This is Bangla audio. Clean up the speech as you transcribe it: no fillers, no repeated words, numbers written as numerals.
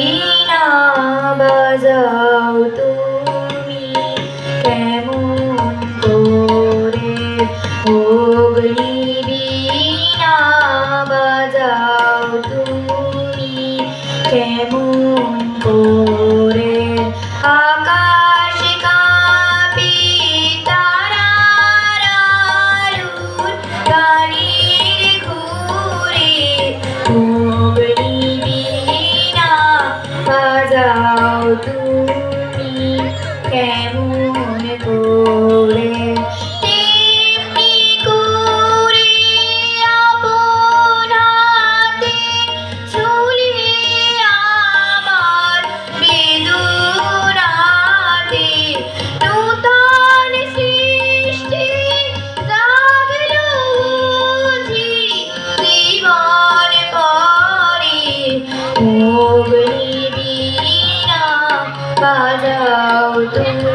বীণা বাজাও তুমি কেমন করে অগ্নি বীণা বাজাও তুমি কেমন করে আকাশ কাঁপে তারার আলোর গানের ঘুরে অগ্নি বীণা বাজাও তুমি কেমন করে তেমনি করে আপন হাতে ঝুলে আমার বেদনাতে নূতন সৃষ্টি জাগলো বুঝি জীবন পরে অগ্নি বীণা বাজাও তুমি